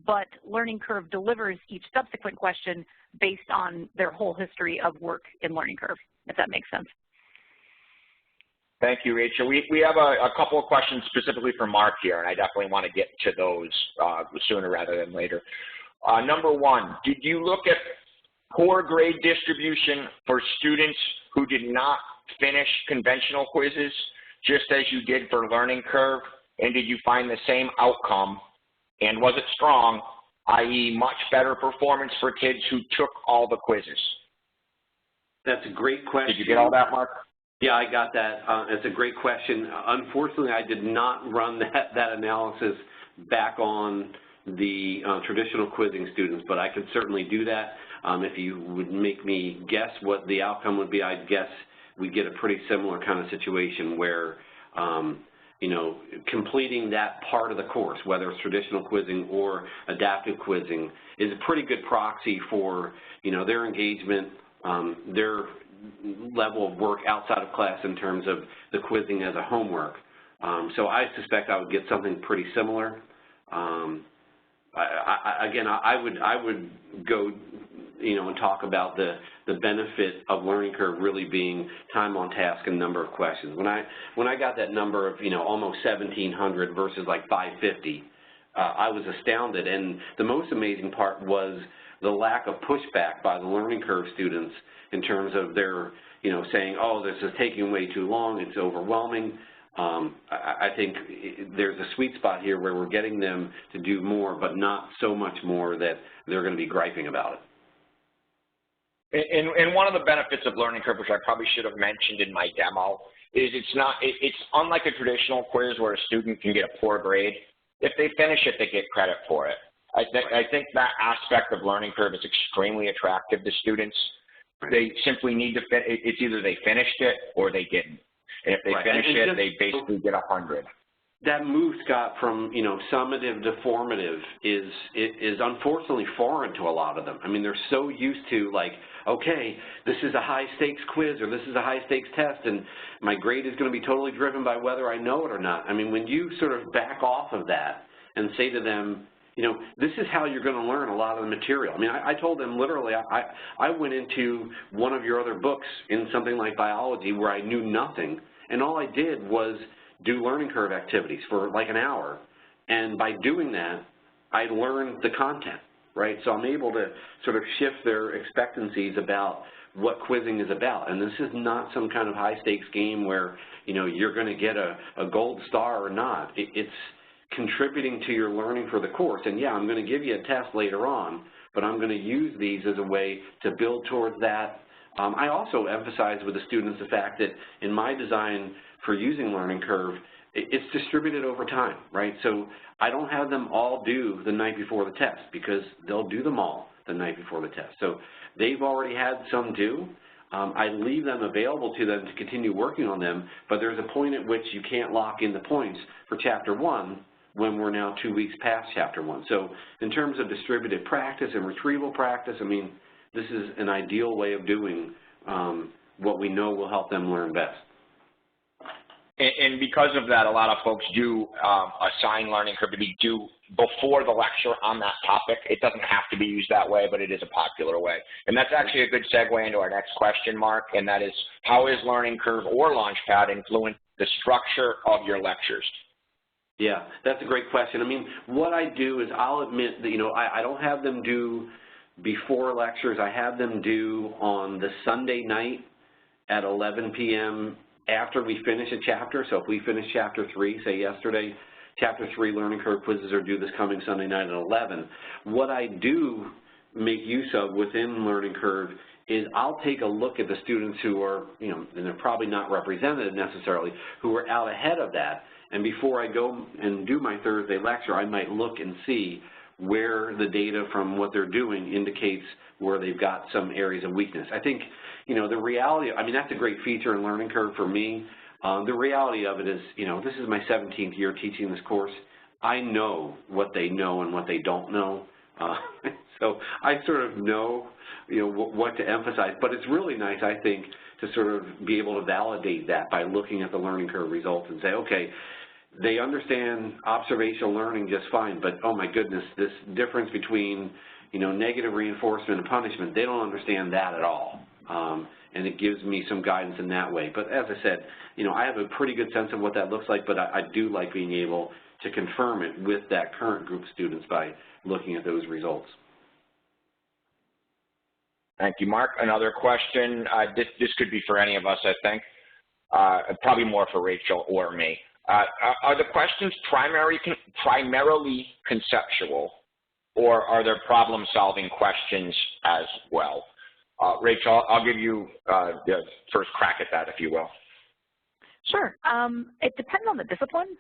but learning curve delivers each subsequent question based on their whole history of work in learning curve, if that makes sense. Thank you, Rachel. We have a couple of questions specifically for Mark here, and I definitely want to get to those sooner rather than later. Number one, did you look at poor grade distribution for students who did not finish conventional quizzes, just as you did for learning curve? And did you find the same outcome? And was it strong, i.e. much better performance for kids who took all the quizzes? That's a great question. Did you get all that, Mark? Yeah, I got that. It's a great question. Unfortunately, I did not run that analysis back on the traditional quizzing students, but I could certainly do that. If you would make me guess what the outcome would be, I'd guess we'd get a pretty similar kind of situation where, completing that part of the course, whether it's traditional quizzing or adaptive quizzing, is a pretty good proxy for, their engagement, their level of work outside of class in terms of the quizzing as a homework. So I suspect I would get something pretty similar. Again, I would go, and talk about the benefit of learning curve really being time on task and number of questions. When I got that number of almost 1,700 versus like 550, I was astounded. And the most amazing part was the lack of pushback by the learning curve students in terms of their, saying, oh, this is taking way too long, it's overwhelming. I think there's a sweet spot here where we're getting them to do more, but not so much more that they're going to be griping about it. And one of the benefits of learning curve, which I probably should have mentioned in my demo, is it's unlike a traditional quiz where a student can get a poor grade. If they finish it, they get credit for it. I think that aspect of learning curve is extremely attractive to students. They simply need to it's either they finished it or they didn't. And if they finish it, they basically get 100. That move, Scott, from summative to formative is unfortunately foreign to a lot of them. I mean, they're so used to like, okay, this is a high stakes quiz or this is a high stakes test, and my grade is going to be totally driven by whether I know it or not. I mean, when you sort of back off of that and say to them, this is how you're going to learn a lot of the material. I mean, I told them literally, I went into one of your other books in something like biology where I knew nothing, and all I did was do learning curve activities for like an hour. And by doing that, I learned the content, right? So I'm able to sort of shift their expectancies about what quizzing is about. And this is not some kind of high stakes game where, you're going to get a gold star or not. It's contributing to your learning for the course. And yeah, I'm going to give you a test later on, but I'm going to use these as a way to build towards that. I also emphasize with the students the fact that in my design for using LearningCurve, it's distributed over time, right? So I don't have them all due the night before the test because they'll do them all the night before the test. So they've already had some due. I leave them available to them to continue working on them, but there's a point at which you can't lock in the points for Chapter 1 when we're now 2 weeks past Chapter 1. So in terms of distributed practice and retrieval practice, I mean, this is an ideal way of doing what we know will help them learn best. And because of that, a lot of folks do assign LearningCurve to be due before the lecture on that topic. It doesn't have to be used that way, but it is a popular way. And that's actually a good segue into our next question, Mark, and that is, how is LearningCurve or Launchpad influence the structure of your lectures? Yeah, that's a great question. I mean, what I do is I'll admit that, you know, I don't have them due before lectures. I have them due on the Sunday night at 11 p.m. after we finish a chapter. So if we finish Chapter 3, say yesterday, Chapter 3 LearningCurve quizzes are due this coming Sunday night at 11. What I do make use of within LearningCurve is I'll take a look at the students who are, you know, and they're probably not represented necessarily, who are out ahead of that. And before I go and do my Thursday lecture, I might look and see where the data from what they're doing indicates where they've got some areas of weakness. I think, you know, the reality, I mean, that's a great feature in LearningCurve for me. The reality of it is, you know, this is my 17th year teaching this course. I know what they know and what they don't know. So I sort of know, you know, what to emphasize. But it's really nice, I think, to sort of be able to validate that by looking at the LearningCurve results and say, okay, they understand observational learning just fine, but oh my goodness, this difference between, you know, negative reinforcement and punishment, they don't understand that at all. And it gives me some guidance in that way. But as I said, you know, I have a pretty good sense of what that looks like, but I do like being able to confirm it with that current group of students by looking at those results. Thank you, Mark. Another question. This could be for any of us, I think. Probably more for Rachel or me. Are the questions primarily conceptual, or are there problem-solving questions as well? Rachel, I'll give you the first crack at that, if you will. Sure. It depends on the discipline.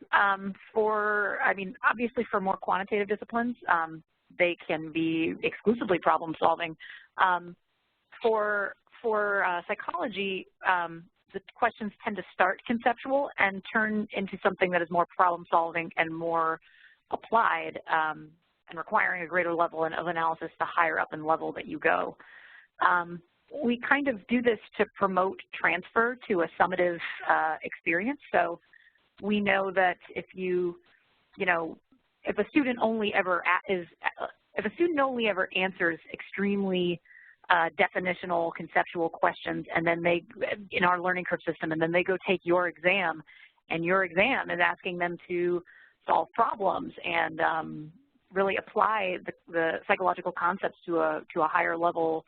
Obviously for more quantitative disciplines, they can be exclusively problem-solving. For psychology, the questions tend to start conceptual and turn into something that is more problem-solving and more applied and requiring a greater level of analysis the higher up in level that you go. We kind of do this to promote transfer to a summative experience. So we know that if a student only ever answers extremely definitional, conceptual questions, and then they, in our LearningCurve system, and then they go take your exam, and your exam is asking them to solve problems and really apply the psychological concepts to a higher level,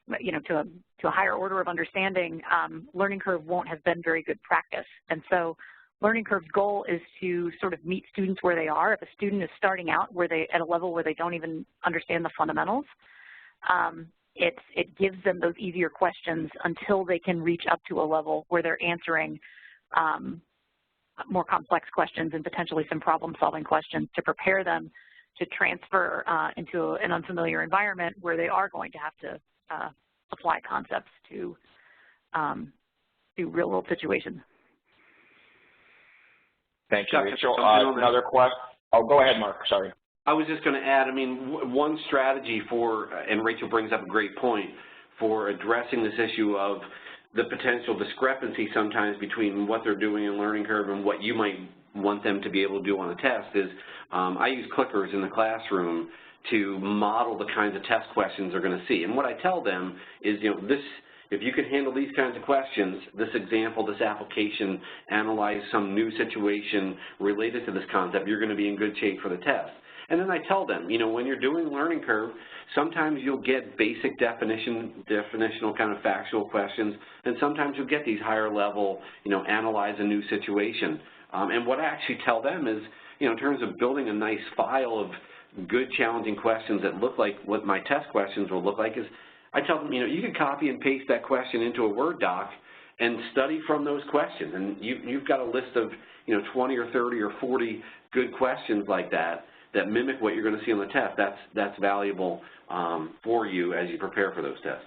to a higher order of understanding, LearningCurve won't have been very good practice. And so LearningCurve's goal is to sort of meet students where they are. If a student is starting out at a level where they don't even understand the fundamentals, it gives them those easier questions until they can reach up to a level where they're answering more complex questions and potentially some problem-solving questions to prepare them to transfer into an unfamiliar environment where they are going to have to apply concepts to real-world situations. Thank you, Rachel. Another question? Oh, go ahead, Mark. Sorry. I was just going to add, I mean, one strategy for, and Rachel brings up a great point, for addressing this issue of the potential discrepancy sometimes between what they're doing in LearningCurve and what you might want them to be able to do on a test is I use clickers in the classroom to model the kinds of test questions they're going to see. And what I tell them is, if you can handle these kinds of questions, this example, this application, analyze some new situation related to this concept, you're going to be in good shape for the test. And then I tell them, when you're doing LearningCurve, sometimes you'll get basic definitional kind of factual questions, and sometimes you'll get these higher level, analyze a new situation. And what I actually tell them is, in terms of building a nice file of good challenging questions that look like what my test questions will look like is I tell them, you can copy and paste that question into a Word doc and study from those questions. And you've got a list of, 20 or 30 or 40 good questions like that that mimic what you're going to see on the test. That's valuable for you as you prepare for those tests.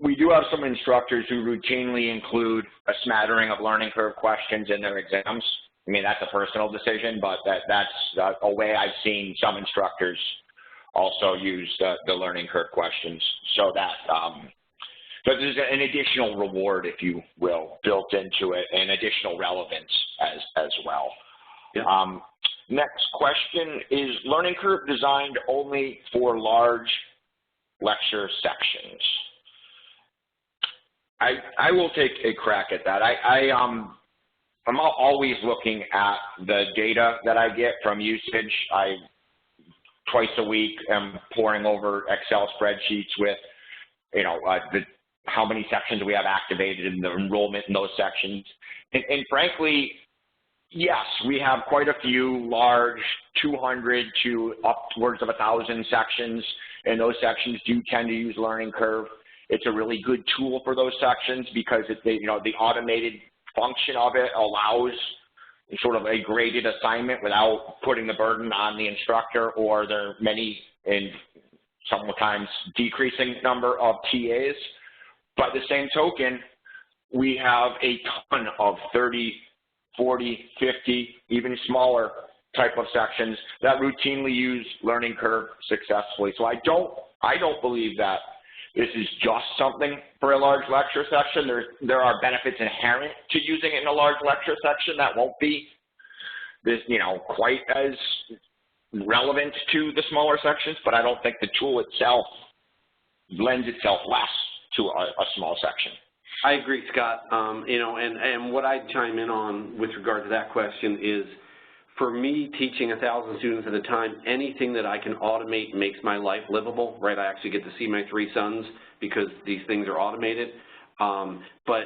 We do have some instructors who routinely include a smattering of LearningCurve questions in their exams. I mean, that's a personal decision, but that's a way I've seen some instructors also use the LearningCurve questions, so that there's an additional reward, if you will, built into it, and additional relevance as well. Yeah. Next question, is LearningCurve designed only for large lecture sections? I will take a crack at that. I'm always looking at the data that I get from usage. Twice a week am poring over Excel spreadsheets with, how many sections we have activated and the enrollment in those sections. And frankly, yes, we have quite a few large 200 to upwards of 1,000 sections, and those sections do tend to use LearningCurve. It's a really good tool for those sections because the automated function of it allows sort of a graded assignment without putting the burden on the instructor or their many and sometimes decreasing number of TAs. By the same token, we have a ton of 30, 40, 50, even smaller type of sections that routinely use LearningCurve successfully. So I don't believe that this is just something for a large lecture section. There are benefits inherent to using it in a large lecture section that won't be this, quite as relevant to the smaller sections, but I don't think the tool itself lends itself less to a small section. I agree, Scott. And what I'd chime in on with regard to that question is, for me, teaching 1,000 students at a time, anything that I can automate makes my life livable, right? I actually get to see my 3 sons because these things are automated. But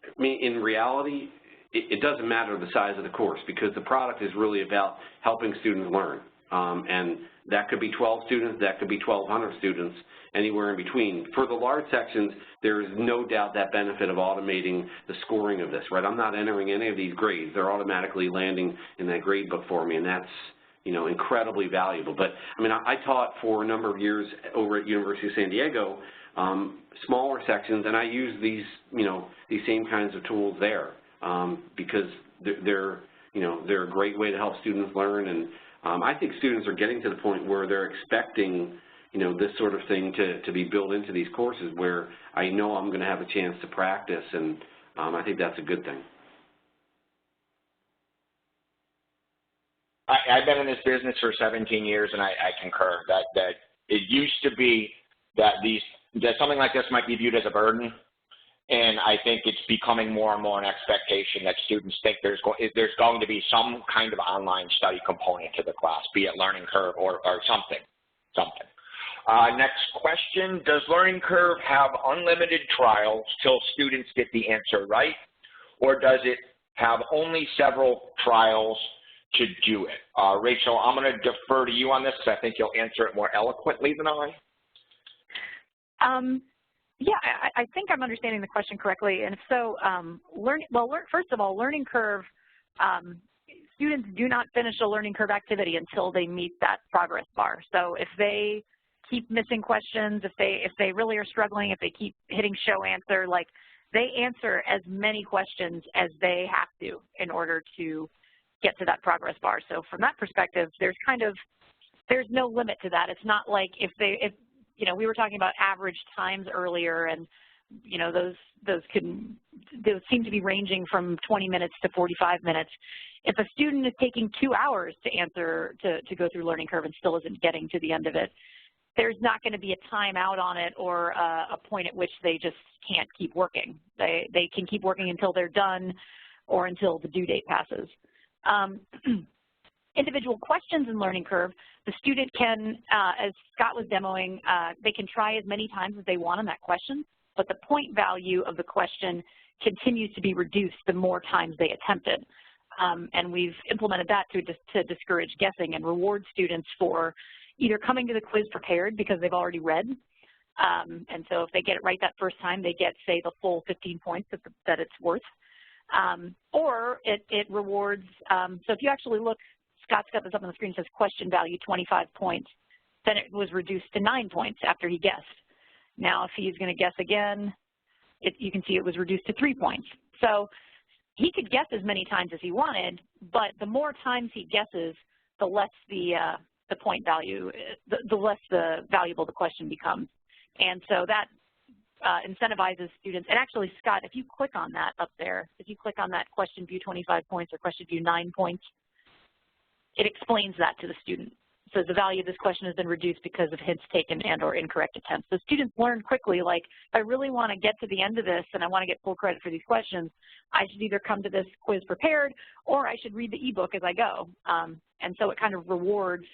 I mean, in reality, it doesn't matter the size of the course because the product is really about helping students learn. And that could be 12 students, that could be 1,200 students, anywhere in between. For the large sections, there is no doubt that benefit of automating the scoring of this, right? I'm not entering any of these grades. They're automatically landing in that grade book for me, and that's, incredibly valuable. But, I mean, I taught for a number of years over at University of San Diego, smaller sections, and I use these, these same kinds of tools there because they're a great way to help students learn. And I think students are getting to the point where they're expecting, this sort of thing to be built into these courses where I know I'm going to have a chance to practice, and I think that's a good thing. I've been in this business for 17 years, and I concur that it used to be that something like this might be viewed as a burden, and I think it's becoming more and more an expectation that students think there's going to be some kind of online study component to the class, be it LearningCurve or something. Next question, does LearningCurve have unlimited trials till students get the answer right, or does it have only several trials to do it? Rachel, I'm going to defer to you on this because I think you'll answer it more eloquently than I. Yeah, I think I'm understanding the question correctly. And if so, first of all, LearningCurve, students do not finish a LearningCurve activity until they meet that progress bar. So if they keep missing questions, if they really are struggling, if they keep hitting show answer, like they answer as many questions as they have to in order to get to that progress bar. So from that perspective, there's no limit to that. It's not like if we were talking about average times earlier, and those seem to be ranging from 20 minutes to 45 minutes. If a student is taking 2 hours to answer to go through LearningCurve and still isn't getting to the end of it, there's not going to be a timeout on it or a point at which they just can't keep working. They can keep working until they're done or until the due date passes. Individual questions in LearningCurve, the student can, as Scott was demoing, they can try as many times as they want on that question, but the point value of the question continues to be reduced the more times they attempt it. and we've implemented that to discourage guessing and reward students for either coming to the quiz prepared because they've already read, and so if they get it right that first time, they get, say, the full 15 points that it's worth, or it rewards, so if you actually look, Scott's got this up on the screen, it says question value 25 points, then it was reduced to 9 points after he guessed. Now, if he's going to guess again, you can see it was reduced to 3 points. So he could guess as many times as he wanted, but the more times he guesses, the less the point value, the less valuable the question becomes. And so that incentivizes students. And actually, Scott, if you click on that up there, if you click on that question view 25 points or question view 9 points, it explains that to the student. So the value of this question has been reduced because of hints taken and or incorrect attempts. So students learn quickly, like, if I really want to get to the end of this and I want to get full credit for these questions, I should either come to this quiz prepared or I should read the ebook as I go. And so it kind of rewards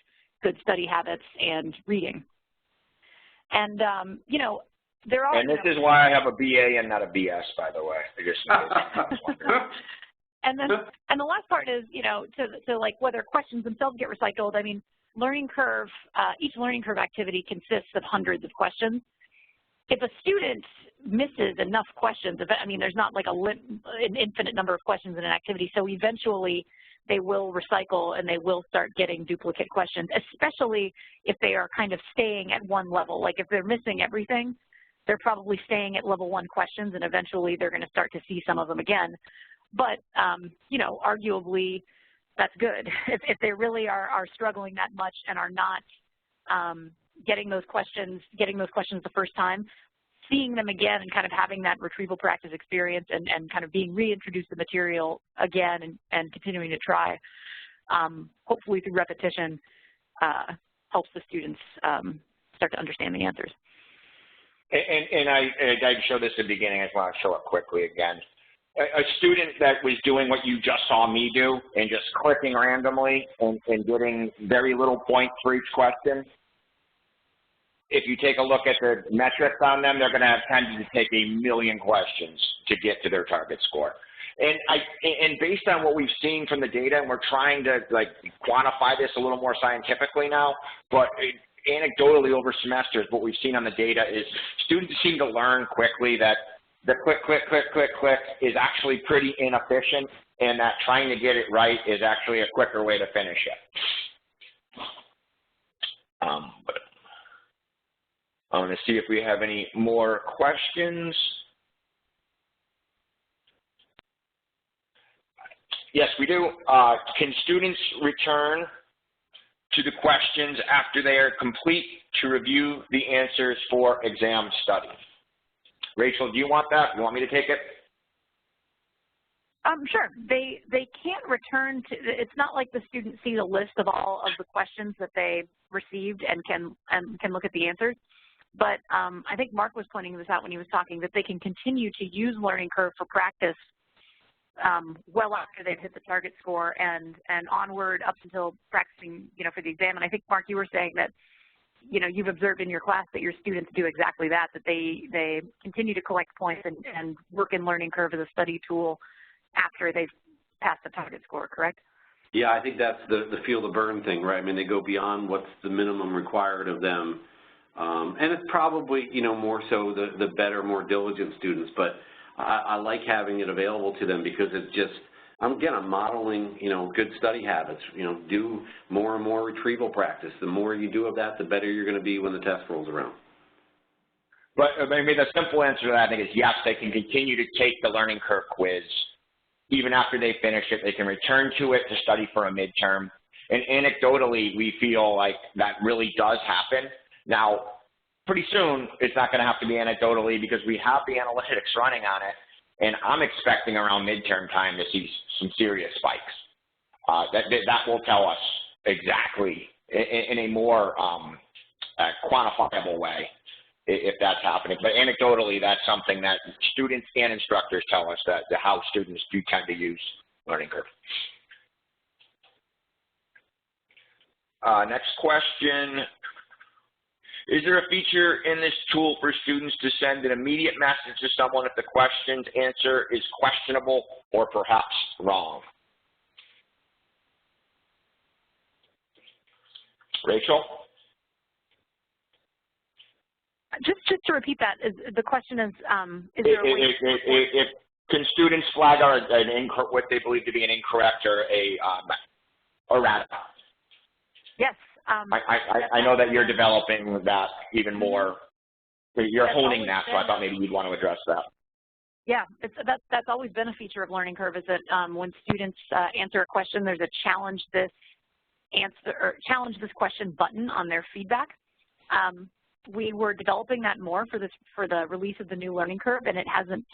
good study habits and reading. And, you know, there are— And this is why I have a BA and not a BS, by the way. I just And the last part is, you know, to like whether questions themselves get recycled. I mean, LearningCurve, each LearningCurve activity consists of hundreds of questions. If a student misses enough questions, I mean, there's not like an infinite number of questions in an activity, so eventually they will recycle and they will start getting duplicate questions, especially if they are kind of staying at one level. Like if they're missing everything, they're probably staying at level 1 questions, and eventually they're going to start to see some of them again. But, you know, arguably, that's good. If they really are struggling that much and are not getting those questions the first time, seeing them again and kind of having that retrieval practice experience and kind of being reintroduced to the material again and continuing to try, hopefully through repetition, helps the students start to understand the answers. And I showed this at the beginning. I just want to show it quickly again. A student that was doing what you just saw me do and just clicking randomly and getting very little points for each question, if you take a look at the metrics on them, they're going to have tendency to take a million questions to get to their target score. And based on what we've seen from the data, and we're trying to like quantify this a little more scientifically now, but anecdotally over semesters, what we've seen on the data is students seem to learn quickly that the click, click, click, click, click is actually pretty inefficient, and that trying to get it right is actually a quicker way to finish it. But I want to see if we have any more questions. Yes, we do. Can students return to the questions after they are complete to review the answers for exam study? Rachel, do you want that? You want me to take it? Sure. They can't return to, it's not like the student sees a list of all of the questions that they received and can look at the answers. But I think Mark was pointing this out when he was talking, that they can continue to use LearningCurve for practice well after they've hit the target score and onward up until practicing, you know, for the exam. And I think, Mark, you were saying that, you know, you've observed in your class that your students do exactly that, that they continue to collect points and work in LearningCurve as a study tool after they've passed the target score, correct? Yeah, I think that's the feel the burn thing, right? I mean, they go beyond what's the minimum required of them. And it's probably, you know, more so the better, more diligent students, but I like having it available to them because it's just, again, I'm modeling, you know, good study habits. You know, do more and more retrieval practice. The more you do of that, the better you're going to be when the test rolls around. But I mean, the simple answer to that, I think, is yes, they can continue to take the LearningCurve quiz. Even after they finish it, they can return to it to study for a midterm. And anecdotally, we feel like that really does happen. Now, pretty soon, it's not going to have to be anecdotally because we have the analytics running on it. And I'm expecting around midterm time to see some serious spikes. That will tell us exactly in a more quantifiable way if that's happening. But anecdotally, that's something that students and instructors tell us that how students do tend to use LearningCurve. Next question. Is there a feature in this tool for students to send an immediate message to someone if the question's answer is questionable or perhaps wrong? Rachel? Just to repeat that, the question is there a way can students flag what they believe to be an incorrect or a errata? Yes. I know that you're developing that even more. You're honing that, so I thought maybe you'd want to address that. Yeah, that's always been a feature of LearningCurve, is that when students answer a question, there's a challenge this question button on their feedback. We were developing that more for the release of the new LearningCurve, and it hasn't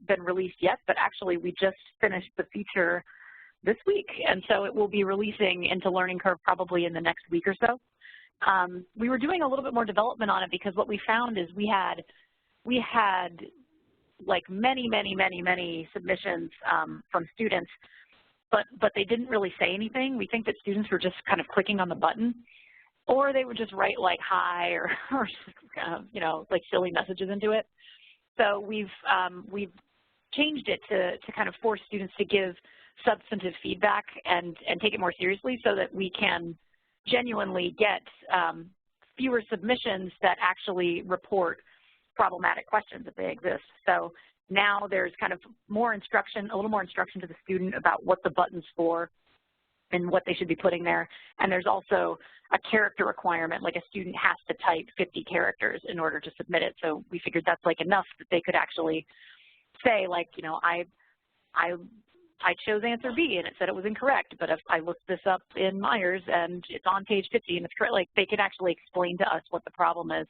been released yet, but actually we just finished the feature this week, and so it will be releasing into LearningCurve probably in the next week or so. We were doing a little bit more development on it because what we found is we had like many submissions from students, but they didn't really say anything. We think that students were just kind of clicking on the button, or they would just write like hi or you know, like silly messages into it. So we've changed it to kind of force students to give substantive feedback and take it more seriously, so that we can genuinely get fewer submissions that actually report problematic questions if they exist. So now there's kind of more instruction, a little more instruction to the student about what the button's for and what they should be putting there. And there's also a character requirement, like a student has to type 50 characters in order to submit it. So we figured that's like enough that they could actually say, like, you know, I chose answer B and it said it was incorrect, but if I looked this up in Myers and it's on page 50 and it's correct, like they could actually explain to us what the problem is,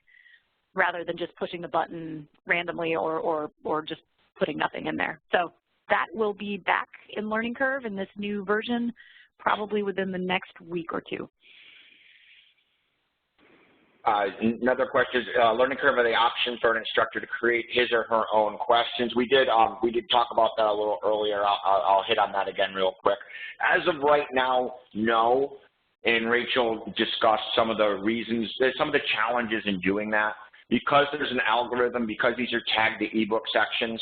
rather than just pushing the button randomly or just putting nothing in there. So that will be back in LearningCurve in this new version, probably within the next week or two. Another question is, LearningCurve are the option for an instructor to create his or her own questions. We did talk about that a little earlier. I'll hit on that again real quick. As of right now, no. And Rachel discussed some of the reasons, some of the challenges in doing that. Because there's an algorithm, because these are tagged to ebook sections,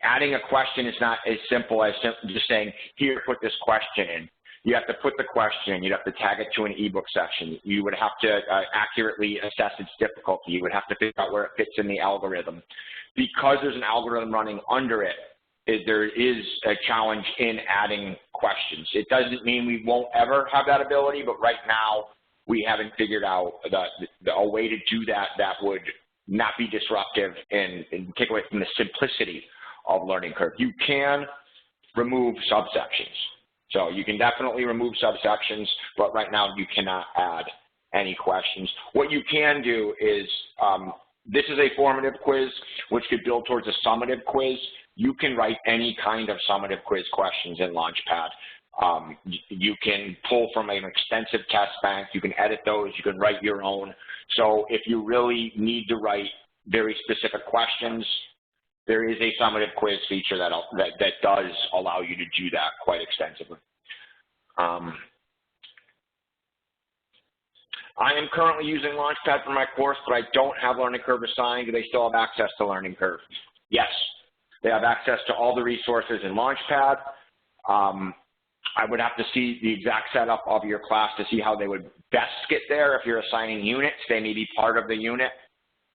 adding a question is not as simple as just saying, here, put this question in. You have to put the question in. You'd have to tag it to an ebook section. You would have to accurately assess its difficulty. You would have to figure out where it fits in the algorithm. Because there's an algorithm running under it, there is a challenge in adding questions. It doesn't mean we won't ever have that ability, but right now, we haven't figured out a way to do that that would not be disruptive and take away from the simplicity of LearningCurve. You can remove subsections. So you can definitely remove subsections, but right now you cannot add any questions. What you can do is, this is a formative quiz, which could build towards a summative quiz. You can write any kind of summative quiz questions in Launchpad. You can pull from an extensive test bank. You can edit those. You can write your own. So if you really need to write very specific questions, there is a summative quiz feature that does allow you to do that quite extensively. I am currently using Launchpad for my course, but I don't have LearningCurve assigned. Do they still have access to LearningCurve? Yes. They have access to all the resources in Launchpad. I would have to see the exact setup of your class to see how they would best get there. If you're assigning units, they may be part of the unit.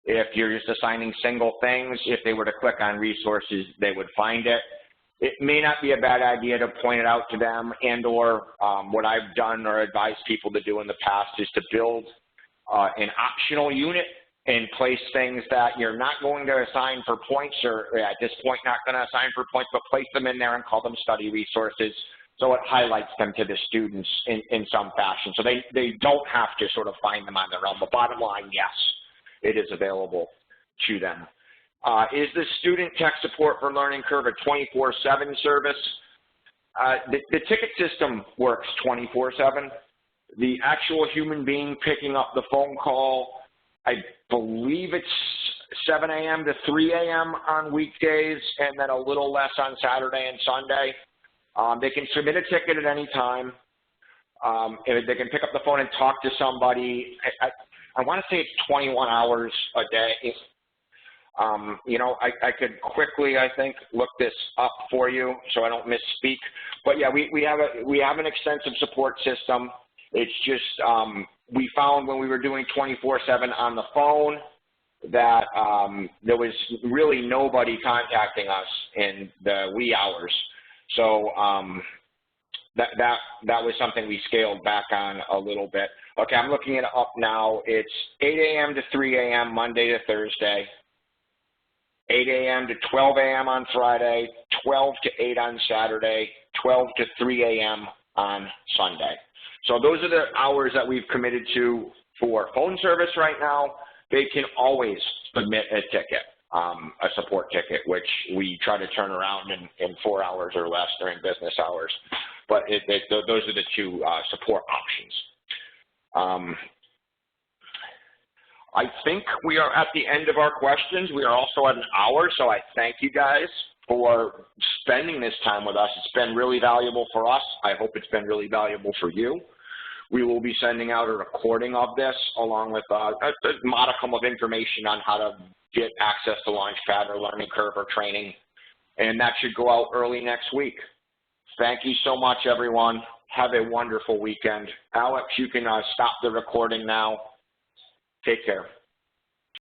If you're just assigning single things, if they were to click on resources, they would find it. It may not be a bad idea to point it out to them, and or what I've done or advised people to do in the past is to build an optional unit and place things that you're not going to assign for points, or at this point not going to assign for points, but place them in there and call them study resources. So it highlights them to the students in some fashion. So they don't have to sort of find them on their own. But bottom line, yes, it is available to them. Is the student tech support for LearningCurve a 24/7 service? The ticket system works 24/7. The actual human being picking up the phone call, I believe it's 7 a.m. to 3 a.m. on weekdays, and then a little less on Saturday and Sunday. They can submit a ticket at any time. They can pick up the phone and talk to somebody. I want to say it's 21 hours a day. You know, I could quickly, I think, look this up for you so I don't misspeak. But yeah, we have an extensive support system. It's just we found when we were doing 24/7 on the phone that there was really nobody contacting us in the wee hours. So that was something we scaled back on a little bit. Okay, I'm looking it up now. It's 8 a.m. to 3 a.m. Monday to Thursday, 8 a.m. to 12 a.m. on Friday, 12 to 8 on Saturday, 12 to 3 a.m. on Sunday. So those are the hours that we've committed to for phone service right now. They can always submit a ticket, a support ticket, which we try to turn around in 4 hours or less during business hours. But those are the two support options. I think we are at the end of our questions. We are also at an hour, so I thank you guys for spending this time with us. It's been really valuable for us. I hope it's been really valuable for you. We will be sending out a recording of this along with a modicum of information on how to get access to Launchpad or LearningCurve or training, and that should go out early next week. Thank you so much, everyone. Have a wonderful weekend. Alex, you can stop the recording now. Take care.